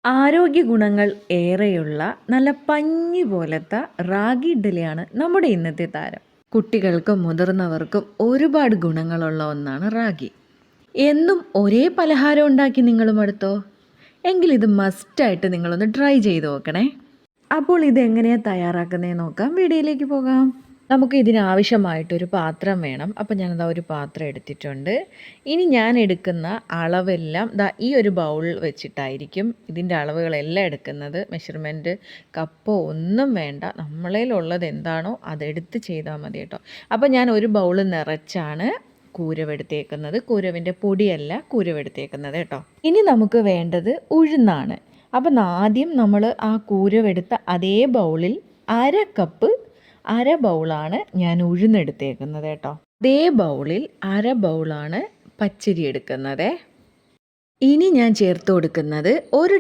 ആരോഗ്യ ഗുണങ്ങൾ ഏറെയുള്ള നല്ല പഞ്ഞി പോലത്തെ റാഗി ഇഡ്ഡലിയാണ് നമ്മുടെ ഇന്നത്തെ താരം. കുട്ടികൾക്കും മുതിർന്നവർക്കും ഒരുപാട് ഗുണങ്ങളുള്ള ഒന്നാണ് റാഗി. എന്നും ഒരേ പലഹാരം ഉണ്ടാക്കി നിങ്ങൾ മടുത്തോ? എങ്കിൽ ഇത് മസ്റ്റായിട്ട് നിങ്ങളൊന്ന് ട്രൈ ചെയ്ത് നോക്കണേ. അപ്പോൾ ഇതെങ്ങനെയാണ് തയ്യാറാക്കുന്നതെന്ന് നോക്കാം. വീഡിയോയിലേക്ക് പോകാം. നമുക്ക് ഇതിനാവശ്യമായിട്ടൊരു പാത്രം വേണം. അപ്പോൾ ഞാനതാ ഒരു പാത്രം എടുത്തിട്ടുണ്ട്. ഇനി ഞാൻ എടുക്കുന്ന അളവെല്ലാം ഈ ഒരു ബൗൾ വെച്ചിട്ടായിരിക്കും ഇതിൻ്റെ അളവുകളെല്ലാം എടുക്കുന്നത്. മെഷർമെൻറ്റ് കപ്പോ ഒന്നും വേണ്ട, നമ്മളേലുള്ളത് എന്താണോ അതെടുത്ത് ചെയ്താൽ മതി കേട്ടോ. അപ്പോൾ ഞാൻ ഒരു ബൗൾ നിറച്ചാണ് കൂരവെടുത്തേക്കുന്നത്. കൂരവിൻ്റെ പൊടിയല്ല കൂരവെടുത്തേക്കുന്നത് കേട്ടോ. ഇനി നമുക്ക് വേണ്ടത് ഉഴുന്നാണ്. അപ്പം ആദ്യം നമ്മൾ ആ കൂരവെടുത്ത അതേ ബൗളിൽ അര ബൗളാണ് ഞാൻ ഉഴുന്നെടുത്തേക്കുന്നത് കേട്ടോ. അതേ ബൗളിൽ അര ബൗളാണ് പച്ചരി എടുക്കുന്നത്. ഇനി ഞാൻ ചേർത്ത് കൊടുക്കുന്നത് 1